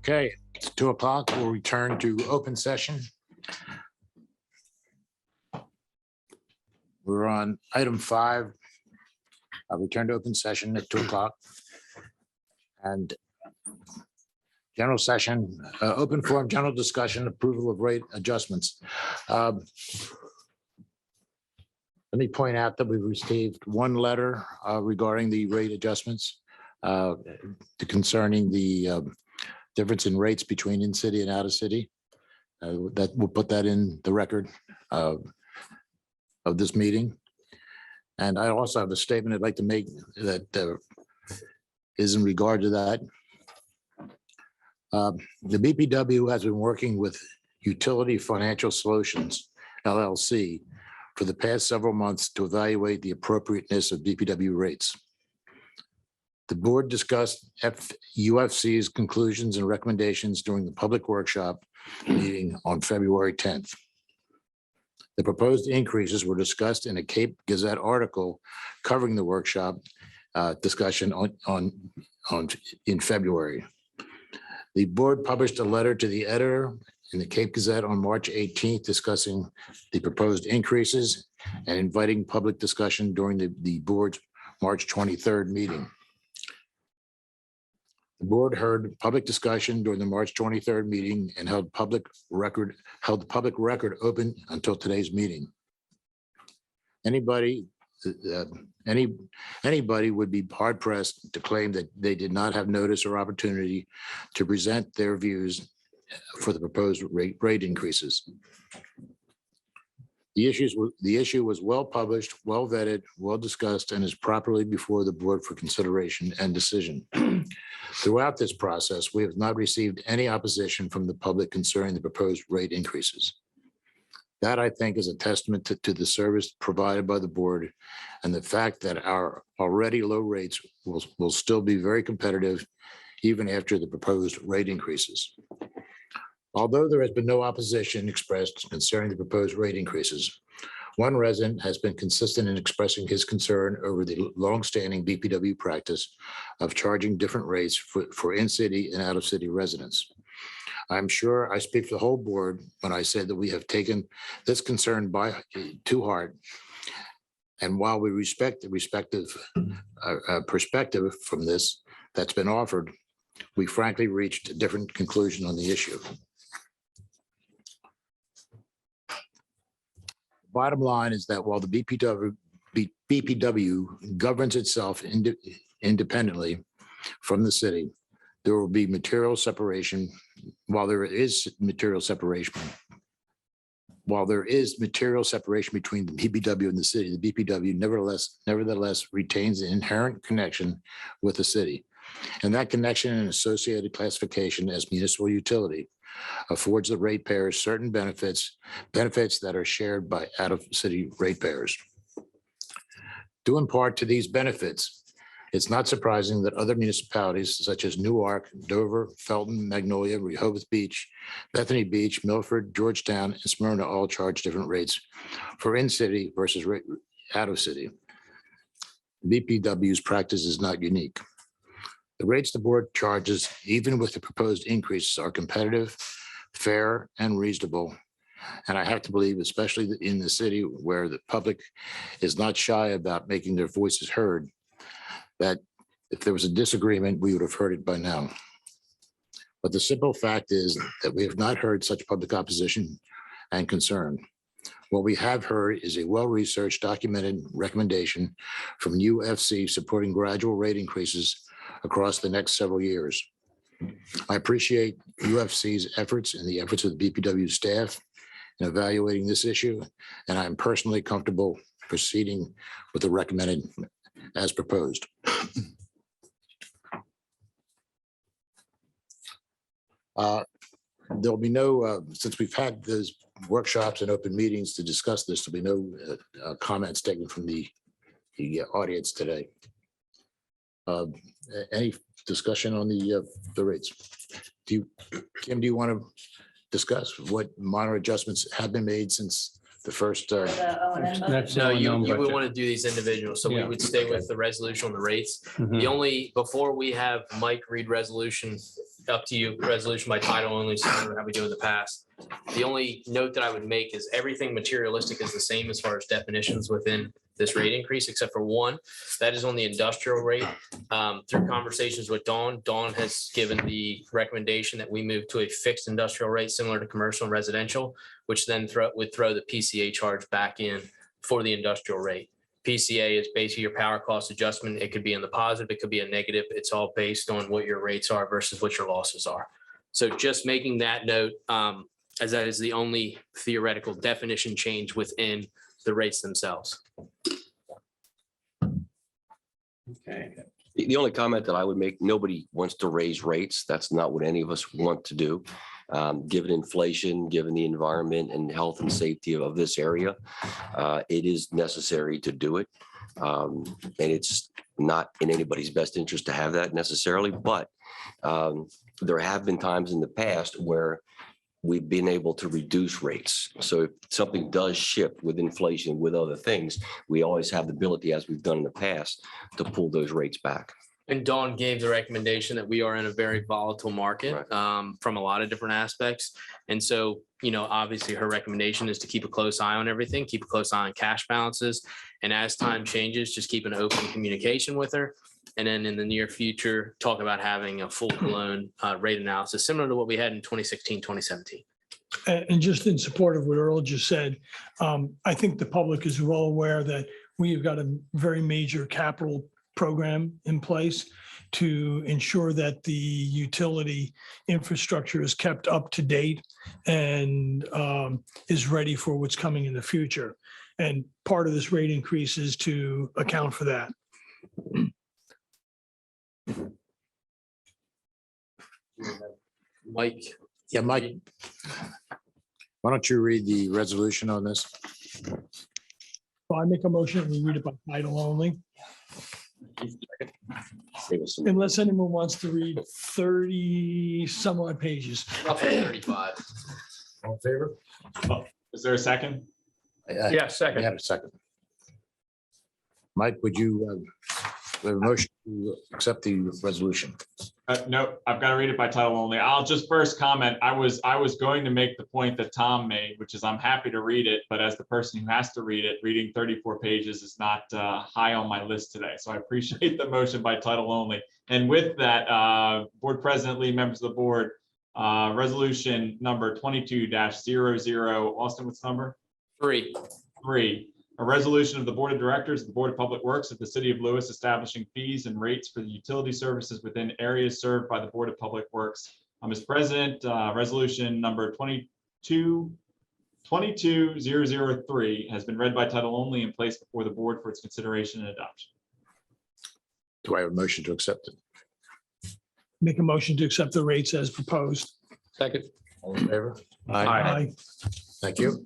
Okay, it's 2:00. We'll return to open session. We're on item 5. I'll return to open session at 2:00. And general session, open forum, general discussion, approval of rate adjustments. Let me point out that we've received one letter regarding the rate adjustments concerning the difference in rates between in-city and out-of-city. That we'll put that in the record of this meeting. And I also have a statement I'd like to make that is in regard to that. The BPW has been working with Utility Financial Solutions, LLC, for the past several months to evaluate the appropriateness of BPW rates. The board discussed UFC's conclusions and recommendations during the public workshop meeting on February 10th. The proposed increases were discussed in a Cape Gazette article covering the workshop discussion in February. The board published a letter to the editor in the Cape Gazette on March 18th discussing the proposed increases and inviting public discussion during the board's March 23rd meeting. The board heard public discussion during the March 23rd meeting and held the public record open until today's meeting. Anybody would be hard pressed to claim that they did not have notice or opportunity to present their views for the proposed rate increases. The issue was well published, well vetted, well discussed, and is properly before the board for consideration and decision. Throughout this process, we have not received any opposition from the public concerning the proposed rate increases. That, I think, is a testament to the service provided by the board and the fact that our already low rates will still be very competitive even after the proposed rate increases. Although there has been no opposition expressed concerning the proposed rate increases, one resident has been consistent in expressing his concern over the longstanding BPW practice of charging different rates for in-city and out-of-city residents. I'm sure I speak for the whole board when I say that we have taken this concern to heart. And while we respect the respective perspective from this that's been offered, we frankly reached a different conclusion on the issue. Bottom line is that while the BPW governs itself independently from the city, there will be material separation. While there is material separation between the BPW and the city, the BPW nevertheless retains an inherent connection with the city. And that connection and associated classification as municipal utility affords the ratepayers certain benefits that are shared by out-of-city ratepayers. Due in part to these benefits, it's not surprising that other municipalities such as Newark, Dover, Felton, Magnolia, Rehoboth Beach, Bethany Beach, Milford, Georgetown, and Smyrna all charge different rates for in-city versus out-of-city. BPW's practice is not unique. The rates the board charges, even with the proposed increases, are competitive, fair, and reasonable. And I have to believe, especially in the city where the public is not shy about making their voices heard, that if there was a disagreement, we would have heard it by now. But the simple fact is that we have not heard such public opposition and concern. What we have heard is a well-researched, documented recommendation from UFC supporting gradual rate increases across the next several years. I appreciate UFC's efforts and the efforts of the BPW staff in evaluating this issue, and I'm personally comfortable proceeding with the recommended as proposed. There'll be no, since we've had those workshops and open meetings to discuss this, there'll be no comments taken from the audience today. Any discussion on the rates? Kim, do you want to discuss what minor adjustments have been made since the first? No, you would want to do these individual, so we Yeah. would stay with the resolution on the rates. Mhm. The only, before we have Mike read resolution up to you, resolution by title only, similar to how we do in the past. The only note that I would make is everything materialistic is the same as far as definitions within this rate increase, except for one, that is on the industrial rate. Through conversations with Dawn has given the recommendation that we move to a fixed industrial rate similar to commercial and residential, which then would throw the PCA charge back in for the industrial rate. PCA is basically your power cost adjustment. It could be in the positive, it could be a negative. It's all based on what your rates are versus what your losses are. So just making that note, as that is the only theoretical definition change within the rates themselves. Okay. The only comment that I would make, nobody wants to raise rates. That's not what any of us want to do. Given inflation, given the environment and health and safety of this area, it is necessary to do it. And it's not in anybody's best interest to have that necessarily, but there have been times in the past where we've been able to reduce rates. So if something does shift with inflation, with other things, we always have the ability, as we've done in the past, to pull those rates back. And Dawn gave the recommendation that we are in a very volatile market from a lot of different aspects. And so, you know, obviously her recommendation is to keep a close eye on everything, keep a close eye on cash balances. And as time changes, just keep an open communication with her. And then in the near future, talk about having a full-blown rate analysis, similar to what we had in 2016, 2017. And just in support of what Earl just said, I think the public is well aware that we have got a very major capital program in place to ensure that the utility infrastructure is kept up to date and is ready for what's coming in the future. And part of this rate increase is to account for that. Mike. Yeah, Mike, why don't you read the resolution on this? So I make a motion, we read it by title only, Save us some- unless anyone wants to read 30 some odd pages. Roughly 35. All in favor? Is there a second? Yeah, second. we had a second. Mike, would you, we have a motion to accept the resolution? No, I've got to read it by title only. I'll just first comment. I was going to make the point that Tom made, which is I'm happy to read it, but as the person who has to read it, reading 34 pages is not high on my list today. So I appreciate the motion by title only. And with that, Board President Lee, members of the board, resolution number 22-00. Austin, what's the number? 3. 3. A resolution of the Board of Directors of the Board of Public Works of the City of Lewes establishing fees and rates for the utility services within areas served by the Board of Public Works. Mr. President, resolution number 22003 has been read by title only and placed before the board for its consideration and adoption. Do I have a motion to accept it? Make a motion to accept the rates as proposed. Second. All in favor? Aye. Thank you.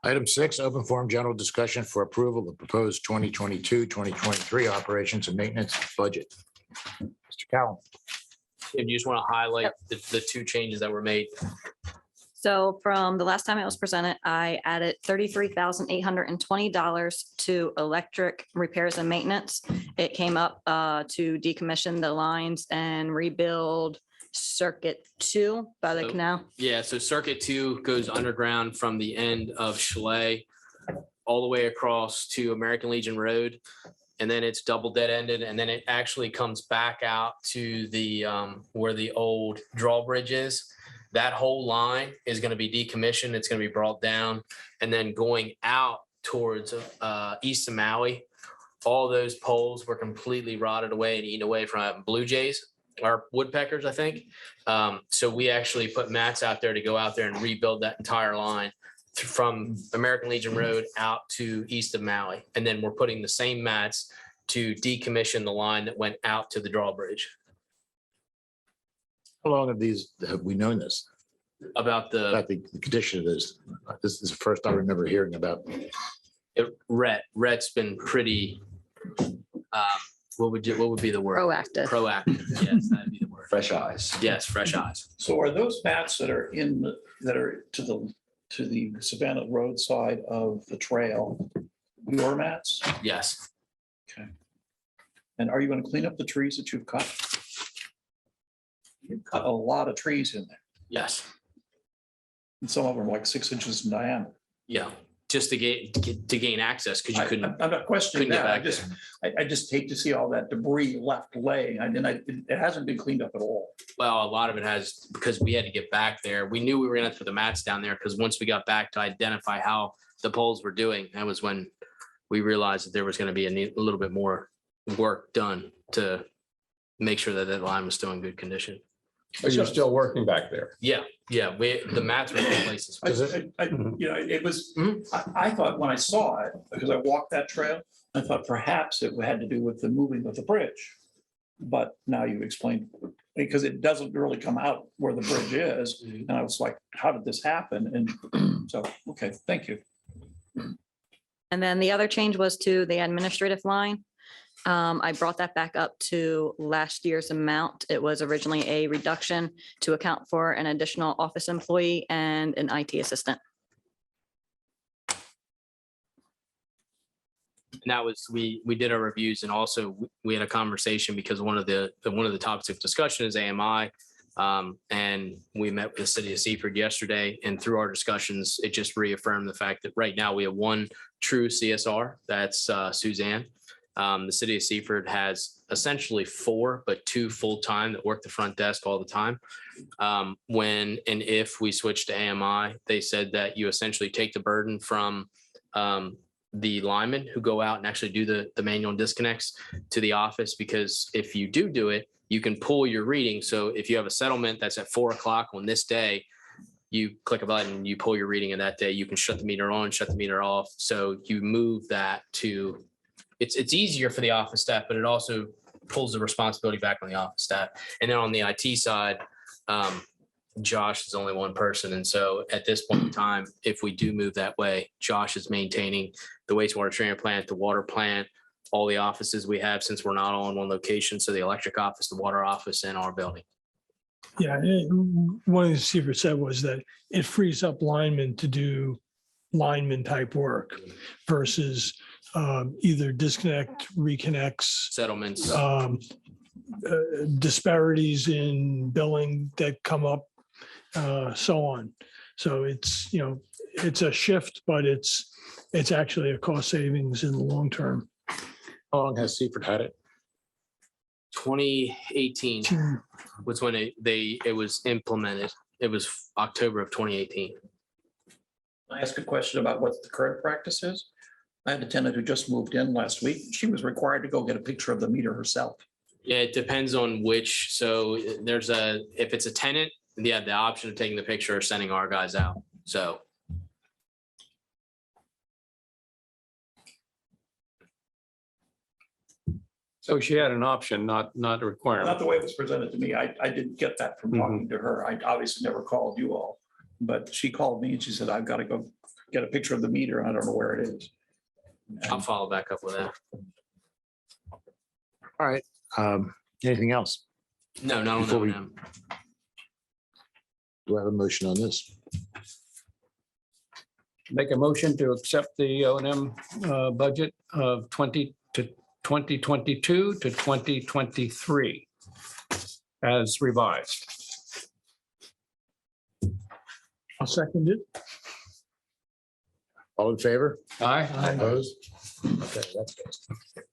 Item 6, open forum general discussion for approval of proposed 2022-2023 operations and maintenance budget. Mr. Cowan. If you just want to highlight the 2 changes that were made. So from the last time it was presented, I added $33,820 to electric repairs and maintenance. It came up to decommission the lines and rebuild circuit 2 by the So- canal. Yeah, so circuit 2 goes underground from the end of Chalet all the way across to American Legion Road. And then it's double dead ended. And then it actually comes back out to the where the old drawbridge is. That whole line is going to be decommissioned. It's going to be brought down. And then going out towards east of Maui, all those poles were completely rotted away and eaten away from blue jays. Or woodpeckers, I think. So we actually put mats out there to go out there and rebuild that entire line from American Legion Road out to east of Maui. And then we're putting the same mats to decommission the line that went out to the drawbridge. How long have we known this? About About the condition of this? This is the first I remember hearing about. Rhett's been pretty, what would be the word? Proactive. Proactive, yes, that'd be the word. Fresh eyes. Yes, fresh eyes. So are those mats that are to the Savannah Road side of the trail, your mats? Yes, Okay. And are you going to clean up the trees that you've cut? You've cut a lot of trees in there, yes, and some of them are like 6 inches in diameter. yeah, just to gain access because you couldn't. I'm not questioning couldn't get that. back I just hate to see all that debris left laying. It hasn't been cleaned up at all. Well, a lot of it has, because we had to get back there. We knew we were gonna have to put the mats down there because once we got back to identify how the poles were doing, that was when we realized that there was gonna be a little bit more work done to make sure that that line was still in good condition. But you're still working back there. Yeah, the mats were in places. It was, Mhm. I thought when I saw it, because I walked that trail, I thought perhaps it had to do with the moving of the bridge. But now you explained, because it doesn't really come out where the bridge is. Mhm. And I was like, how did this happen? And so, okay, thank you. And then the other change was to the administrative line. I brought that back up to last year's amount. It was originally a reduction to account for an additional office employee and an IT assistant. And that was, we did our reviews and also we had a conversation because one of the topics of discussion is AMI. And we met with the city of Seaford yesterday, and through our discussions, it just reaffirmed the fact that right now we have one true CSR, that's Suzanne. The city of Seaford has essentially 4, but 2 full-time that work the front desk all the time. When and if we switch to AMI, they said that you essentially take the burden from the linemen who go out and actually do the manual disconnects to the office, because if you do it, you can pull your reading. So if you have a settlement that's at 4 o'clock on this day, you click a button, you pull your reading, and that day you can shut the meter on, shut the meter off. So you move that to, it's easier for the office staff, but it also pulls the responsibility back on the office staff. And then on the IT side, Josh is only one person. And so at this point in time, if we do move that way, Josh is maintaining the wastewater treatment plant, the water plant, all the offices we have, since we're not all in one location. So the electric office, the water office, and our building. Yeah, one of the Seifert said was that it frees up linemen to do lineman type work versus either disconnect, reconnects, Settlements. disparities in billing that come up, so on. So it's, it's a shift, but it's actually a cost savings in the long term. How long has Seaford had it? 2018 was when it was implemented. It was October of 2018. I ask a question about what the current practice is. I had a tenant who just moved in last week. She was required to go get a picture of the meter herself. Yeah, it depends on which. So if it's a tenant, they have the option of taking the picture or sending our guys out. So. So she had an option, not a Not requirement. the way it was presented to me. I didn't get that from talking to her. I obviously never called you all. But she called me and she said, I've got to go get a picture of the meter and I don't know where it is. I'll follow back up with that. All right. Anything else? No, not on Before we- them. Do I have a motion on this? Make a motion to accept the O&M budget of 2022 to 2023 as revised. I'll second it. All in favor? Aye. Opposed? Okay, that's good.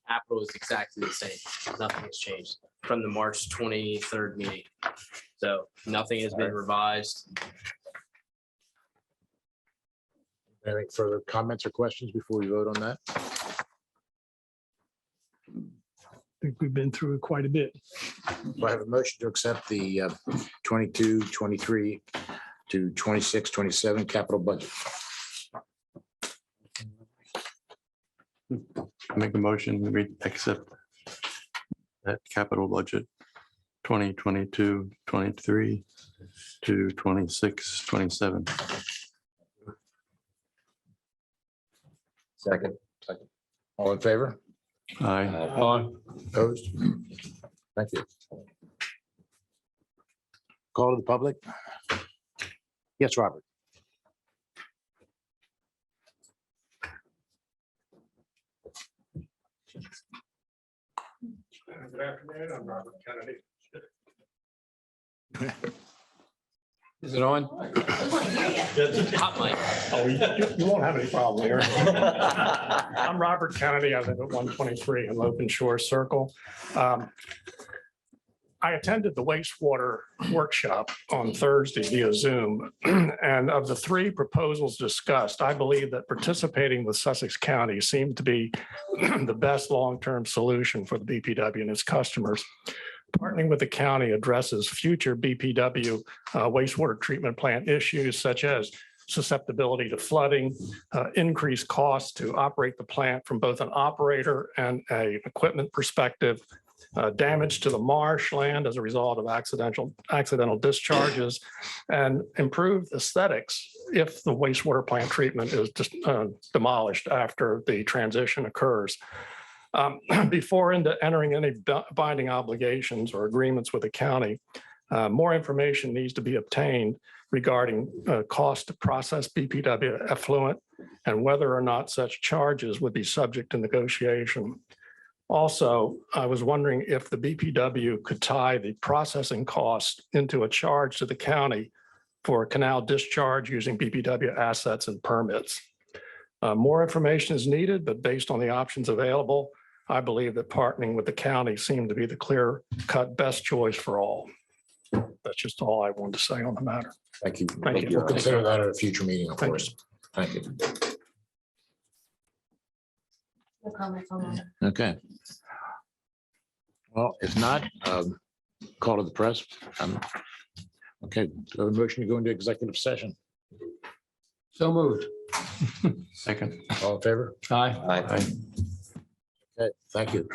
Capital is exactly the same. Nothing has changed from the March 23rd meeting. So nothing has been revised. Any further comments or questions before we vote on that? I think we've been through it quite a bit. Do I have a motion to accept the 22, 23 to 26, 27 capital budget? Make a motion, we accept that capital budget 2022, 23 to 26, 27. Second. All in favor? Aye. Aye. Opposed? Thank you. Call to the public? Yes, Robert. Good afternoon. I'm Robert Kennedy. Is it on? Hot mic. Oh, you won't have any problem here. I'm Robert Kennedy. I live at 123 in Open Shore Circle. I attended the wastewater workshop on Thursday via Zoom. And of the three proposals discussed, I believe that participating with Sussex County seemed to be the best long-term solution for the BPW and its customers. Partnering with the county addresses future BPW wastewater treatment plant issues such as susceptibility to flooding, increased costs to operate the plant from both an operator and a equipment perspective, damage to the marshland as a result of accidental discharges, and improved aesthetics if the wastewater plant treatment is just demolished after the transition occurs. Before entering any binding obligations or agreements with the county, more information needs to be obtained regarding cost to process BPW effluent and whether or not such charges would be subject to negotiation. Also, I was wondering if the BPW could tie the processing cost into a charge to the county for canal discharge using BPW assets and permits. More information is needed, but based on the options available, I believe that partnering with the county seemed to be the clear-cut best choice for all. That's just all I wanted to say on the matter. Thank you. Thank you. We'll consider that at a future meeting, of Thank course. Thank you. No comments on that. Okay. Well, if not, call to the press. Okay, do I have a motion to go into executive session. So moved. Second. All in favor? Aye. Aye. Okay, thank you.